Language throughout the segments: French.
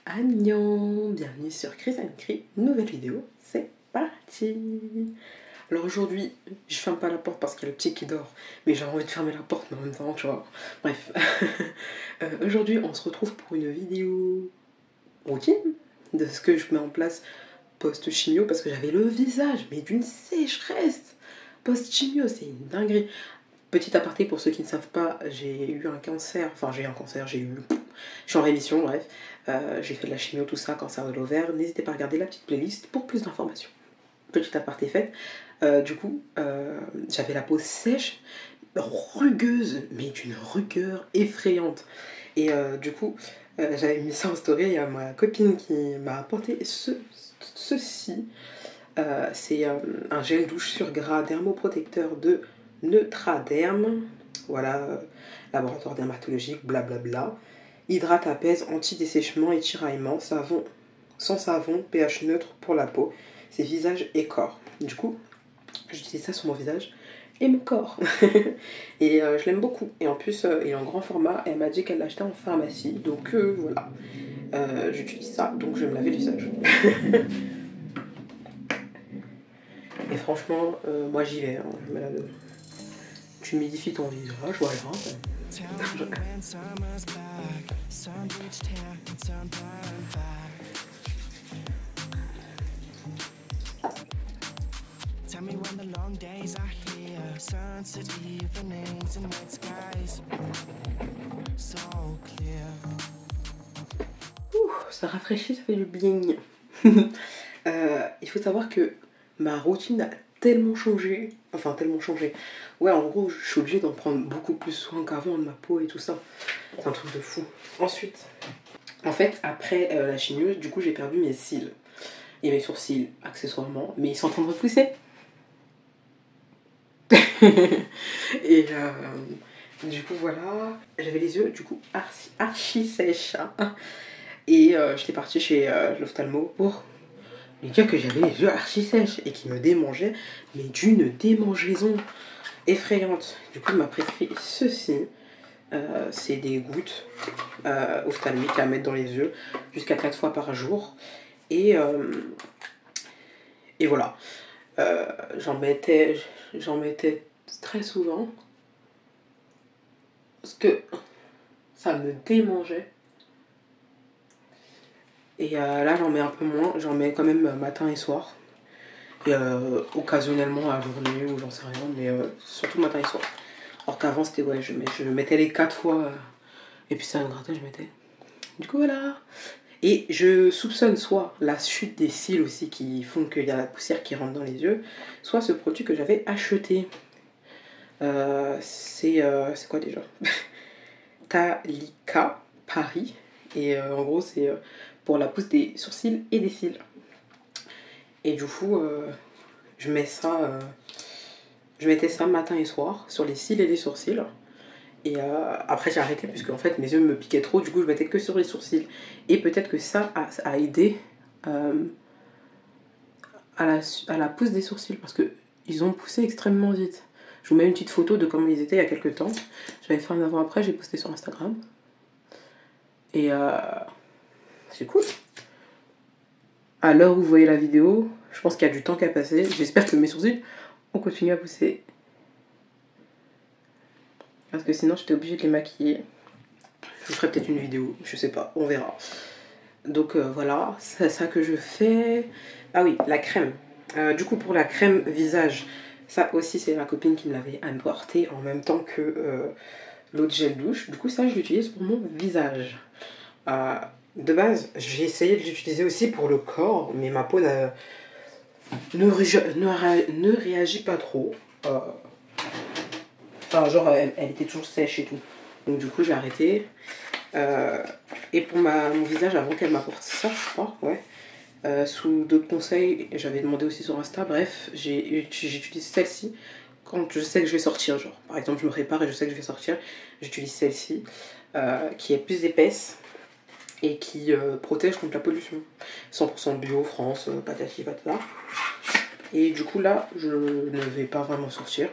Agnan, bienvenue sur Chris and Cri, nouvelle vidéo, c'est parti. Alors aujourd'hui, je ferme pas la porte parce qu'il y a le petit qui dort, mais j'ai envie de fermer la porte mais en même temps, tu vois. Bref, aujourd'hui on se retrouve pour une vidéo routine de ce que je mets en place post-chimio parce que j'avais le visage, mais d'une sécheresse. Post-chimio, c'est une dinguerie. Petit aparté pour ceux qui ne savent pas, j'ai eu un cancer, je suis en rémission, bref. J'ai fait de la chimio, tout ça, cancer de l'ovaire. N'hésitez pas à regarder la petite playlist pour plus d'informations. Petit aparté fait. J'avais la peau sèche, rugueuse, mais d'une rugueur effrayante. Et j'avais mis ça en story. Il y a ma copine qui m'a apporté ceci. C'est un gel douche sur gras dermoprotecteur de Neutraderm. Voilà, laboratoire dermatologique, blablabla. Hydrate, apaise, anti-dessèchement et tiraillement, savon, sans savon, pH neutre pour la peau. C'est visage et corps. Du coup, j'utilise ça sur mon visage et mon corps. Et je l'aime beaucoup. Et en plus, il est en grand format. Elle m'a dit qu'elle l'achetait en pharmacie. Donc voilà. J'utilise ça, donc je vais me laver le visage. Et franchement, moi j'y vais. Hein. Tu humidifies ton visage, voilà. Tell me when the long days are here, sunset evenings and night skies so clear. Ouh, ça rafraîchit, ça fait du bling. Il faut savoir que ma routine a tellement changé. Enfin, tellement changé. Ouais, en gros, je suis obligée d'en prendre beaucoup plus soin qu'avant de ma peau et tout ça. C'est un truc de fou. Ensuite, en fait, après la chimio, du coup, j'ai perdu mes cils. Et mes sourcils, accessoirement. Mais ils sont en train de repousser. Et du coup, voilà. J'avais les yeux, du coup, archi sèches. Hein. Et j'étais partie chez l'ophtalmo pour lui dire que j'avais les yeux archi sèches et qui me démangeaient, mais d'une démangeaison effrayante. Du coup, il m'a prescrit ceci. C'est des gouttes ophtalmiques à mettre dans les yeux jusqu'à 4 fois par jour. Et voilà. J'en mettais très souvent parce que ça me démangeait. Et là, j'en mets un peu moins. J'en mets quand même matin et soir. Et occasionnellement à la journée ou j'en sais rien. Mais surtout matin et soir. Alors qu'avant, c'était ouais, je mettais les 4 fois. Et puis ça me grattait, je mettais. Du coup, voilà. Et je soupçonne soit la chute des cils aussi qui font qu'il y a la poussière qui rentre dans les yeux, soit ce produit que j'avais acheté. C'est quoi déjà? Talika Paris. Et en gros, c'est pour la pousse des sourcils et des cils. Et du coup, je mettais ça matin et soir sur les cils et les sourcils. Et après, j'ai arrêté puisque en fait mes yeux me piquaient trop. Du coup, je mettais que sur les sourcils. Et peut-être que ça a aidé à la pousse des sourcils parce qu'ils ont poussé extrêmement vite. Je vous mets une petite photo de comment ils étaient il y a quelques temps. J'avais fait un avant-après, j'ai posté sur Instagram. Et c'est cool. À l'heure où vous voyez la vidéo, je pense qu'il y a du temps qui a passé. J'espère que mes sourcils ont continué à pousser. Parce que sinon, j'étais obligée de les maquiller. Je ferai peut-être une vidéo, je sais pas, on verra. Donc voilà, c'est ça que je fais. Ah oui, la crème. Du coup, pour la crème visage, ça aussi, c'est ma copine qui me l'avait apporté en même temps que l'eau de gel douche. Du coup, ça, je l'utilise pour mon visage. De base, j'ai essayé de l'utiliser aussi pour le corps, mais ma peau ne réagit pas trop. Enfin, genre, elle était toujours sèche et tout. Donc du coup, j'ai arrêté. Et pour mon visage, avant qu'elle m'apporte ça, je crois, ouais. Sous d'autres conseils, j'avais demandé aussi sur Insta. Bref, j'utilise celle-ci quand je sais que je vais sortir. Genre, par exemple, je me prépare et je sais que je vais sortir. J'utilise celle-ci qui est plus épaisse et qui protège contre la pollution. 100% bio, France, patati patata. Et du coup, là, je ne vais pas vraiment sortir.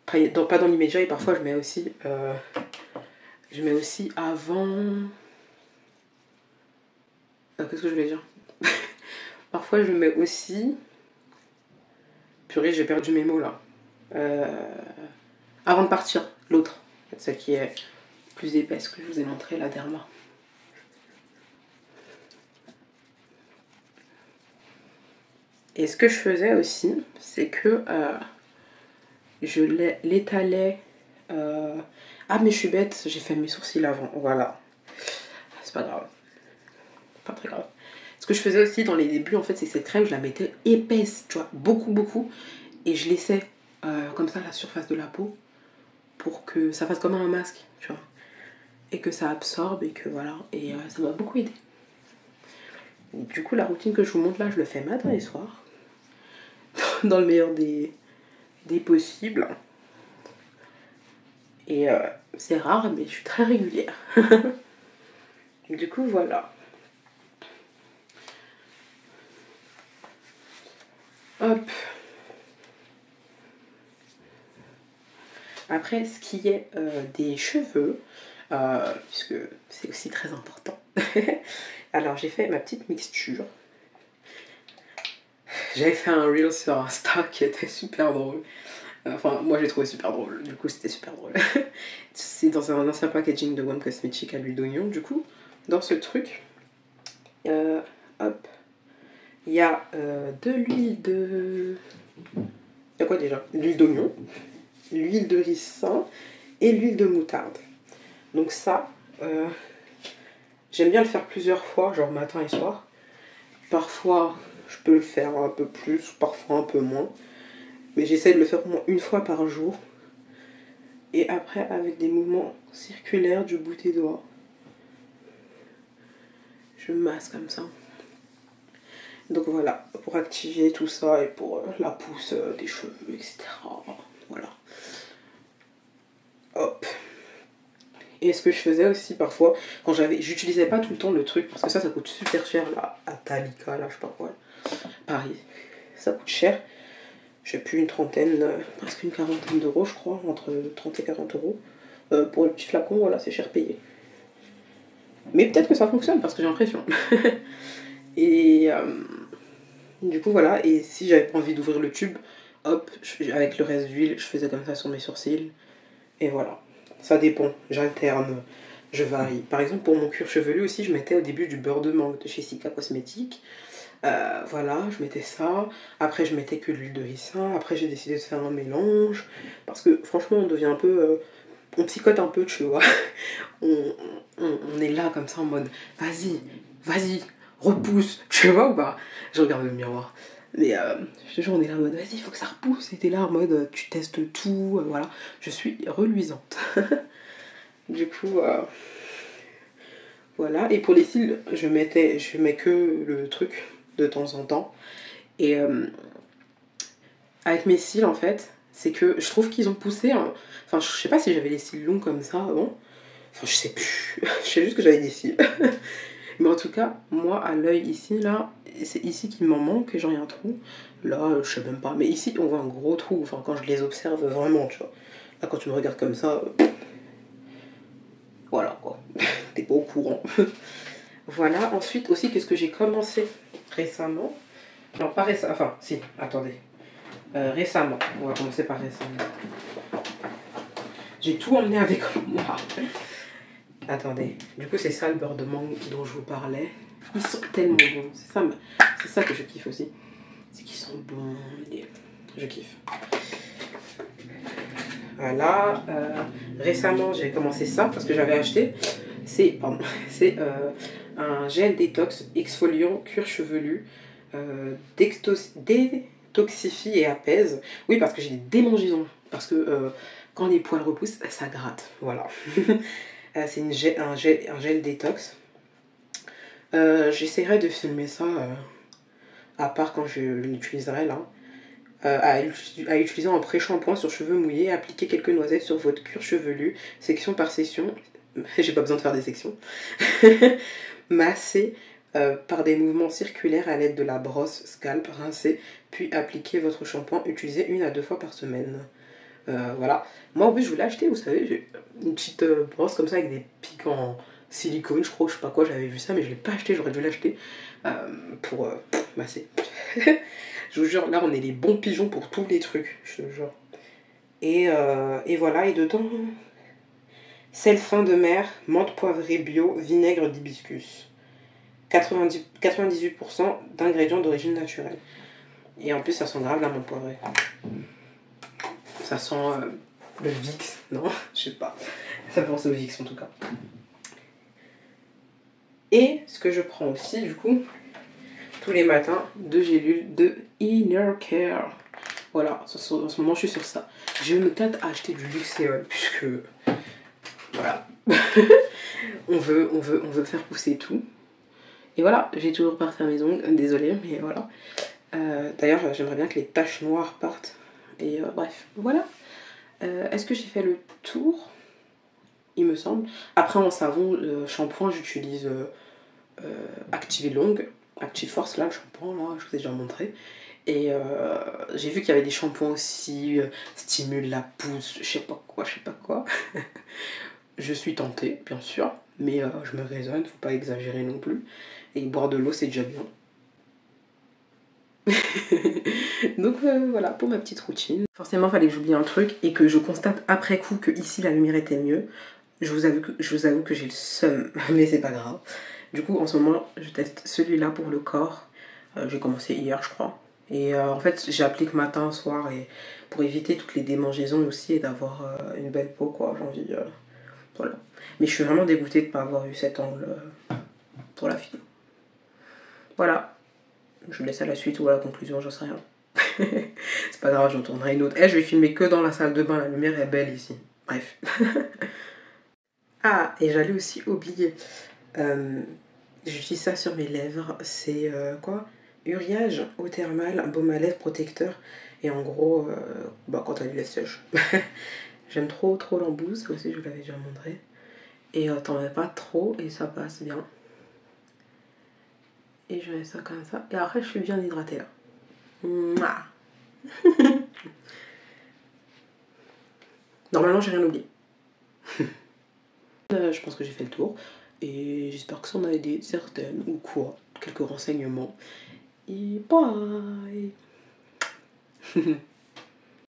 Pas dans l'immédiat, et parfois je mets aussi avant Qu'est-ce que je voulais dire? Parfois je mets aussi... Purée, j'ai perdu mes mots là. Avant de partir, l'autre. Celle qui est plus épaisse que je vous ai montré, la Derma. Et ce que je faisais aussi, c'est que je l'étalais. Ah mais je suis bête, j'ai fait mes sourcils avant, voilà. C'est pas grave, pas très grave. Ce que je faisais aussi dans les débuts, en fait, c'est que cette crème, je la mettais épaisse, tu vois, beaucoup. Et je laissais comme ça la surface de la peau pour que ça fasse comme un masque, tu vois. Et que ça absorbe et que voilà. Et ça m'a beaucoup aidé. Du coup, la routine que je vous montre là, je le fais matin et soir. Dans le meilleur des possibles. Et c'est rare, mais je suis très régulière. Du coup, voilà. Hop. Après, ce qui est des cheveux, puisque c'est aussi très important. Alors, j'ai fait ma petite mixture. J'avais fait un reel sur Insta qui était super drôle. Enfin, moi j'ai trouvé super drôle, du coup c'était super drôle. C'est dans un ancien packaging de One Cosmetic à l'huile d'oignon. Du coup, dans ce truc, hop, il y a de l'huile de... Il y a quoi déjà? L'huile d'oignon, l'huile de ricin et l'huile de moutarde. Donc ça, j'aime bien le faire plusieurs fois, genre matin et soir. Parfois, je peux le faire un peu plus, parfois un peu moins. Mais j'essaie de le faire au moins une fois par jour. Et après, avec des mouvements circulaires du bout des doigts, je masse comme ça. Donc voilà, pour activer tout ça et pour la pousse des cheveux, etc. Voilà. Hop. Et ce que je faisais aussi parfois, quand j'utilisais pas tout le temps le truc, parce que ça coûte super cher là, à Talika, là, je sais pas quoi. Paris, ça coûte cher. J'ai plus une trentaine, presque une quarantaine d'euros, je crois, entre 30 et 40 euros. Pour le petit flacon, voilà, c'est cher payé. Mais peut-être que ça fonctionne parce que j'ai l'impression. Et du coup, voilà. Et si j'avais pas envie d'ouvrir le tube, hop, avec le reste d'huile, je faisais comme ça sur mes sourcils. Et voilà. Ça dépend. J'alterne. Je varie. Par exemple, pour mon cuir chevelu aussi, je mettais au début du beurre de mangue de chez Sika Cosmétique. Voilà, je mettais ça. Après, je mettais que l'huile de ricin. Après, j'ai décidé de faire un mélange. Parce que franchement, on devient un peu. On psychote un peu, tu vois. on est là comme ça en mode vas-y, repousse, tu vois ou pas? Je regarde le miroir. Mais je te jure, on est là en mode vas-y, il faut que ça repousse. Et t'es là en mode tu testes tout, voilà. Je suis reluisante. Du coup, voilà. Et pour les cils, je mets que le truc de temps en temps. Et avec mes cils, en fait, c'est que je trouve qu'ils ont poussé. Enfin, je sais pas si j'avais les cils longs comme ça avant. Enfin, je sais plus. Je sais juste que j'avais des cils. Mais en tout cas, moi, à l'œil ici, là, c'est ici qu'il m'en manque, genre il y a un trou. Là, je sais même pas. Mais ici, on voit un gros trou. Enfin, quand je les observe vraiment, tu vois. Là, quand tu me regardes comme ça, voilà, quoi. T'es pas au courant. Voilà. Ensuite, aussi, qu'est-ce que j'ai commencé récemment? Non, pas récemment. Enfin, si, attendez. Récemment. On va commencer par récemment. J'ai tout emmené avec moi. Attendez. Du coup, c'est ça le beurre de mangue dont je vous parlais. Ils sont tellement bons. C'est ça que je kiffe aussi. C'est qu'ils sont bons. Et je kiffe. Voilà. Récemment, j'ai commencé ça parce que j'avais acheté. C'est un gel détox exfoliant cuir chevelu. Détoxifie et apaise. Oui, parce que j'ai des démangeaisons. Parce que quand les poils repoussent, ça gratte. Voilà. C'est un gel détox. J'essaierai de filmer ça à part quand je l'utiliserai là. À utiliser en pré-shampoing sur cheveux mouillés, appliquer quelques noisettes sur votre cuir chevelu, section par section. J'ai pas besoin de faire des sections. Masser par des mouvements circulaires à l'aide de la brosse scalp, rincer, puis appliquer votre shampoing, utilisé 1 à 2 fois par semaine. Voilà. Moi en plus je voulais acheter, vous savez, j'ai une petite brosse comme ça avec des pics silicone, je crois, je sais pas quoi, j'avais vu ça, mais je l'ai pas acheté, j'aurais dû l'acheter pour masser. Je vous jure, là on est les bons pigeons pour tous les trucs, je te jure. Et voilà, et dedans, sel fin de mer, menthe poivrée bio, vinaigre d'hibiscus. 98% d'ingrédients d'origine naturelle. Et en plus, ça sent grave la menthe poivrée. Ça sent le Vicks, non? Je sais pas. Ça pense au Vicks en tout cas. Et ce que je prends aussi, du coup, tous les matins, 2 gélules de Inner Care. Voilà, en ce moment je suis sur ça. Je me tâte à acheter du Luxéol, puisque voilà. on veut faire pousser tout. Et voilà, j'ai toujours pas refait mes ongles, désolée, mais voilà. D'ailleurs, j'aimerais bien que les taches noires partent. Et bref, voilà. Est-ce que j'ai fait le tour? Il me semble. Après, en savon, shampoing, j'utilise Active Long, Active Force, là, le shampoing, là, je vous ai déjà montré. Et j'ai vu qu'il y avait des shampoings aussi, stimule la pousse, je sais pas quoi. Je suis tentée, bien sûr, mais je me raisonne, faut pas exagérer non plus. Et boire de l'eau, c'est déjà bien. Donc voilà pour ma petite routine. Forcément, il fallait que j'oublie un truc et que je constate après coup que ici la lumière était mieux. Je vous avoue que j'ai le seum, mais c'est pas grave. Du coup, en ce moment, je teste celui-là pour le corps. J'ai commencé hier, je crois. Et en fait, j'applique matin, soir, et pour éviter toutes les démangeaisons aussi et d'avoir une belle peau, quoi. J'ai envie, voilà. Mais je suis vraiment dégoûtée de ne pas avoir eu cet angle pour la vidéo. Voilà. Je vous laisse à la suite ou à la conclusion, j'en sais rien. C'est pas grave, j'en tournerai une autre. Je vais filmer que dans la salle de bain, la lumière est belle ici. Bref. Ah, et j'allais aussi oublier. J'utilise ça sur mes lèvres. C'est quoi? Uriage eau thermale, baume à lèvres protecteur. Et en gros, quand elle laisse sèche. J'aime trop l'embout, ça aussi je vous l'avais déjà montré. Et t'en mets pas trop et ça passe bien. Et je mets ça comme ça. Et après, je suis bien hydratée là. Mouah. Normalement, j'ai rien oublié. Je pense que j'ai fait le tour. Et j'espère que ça en a aidé certaines ou quoi. Quelques renseignements. Et bye.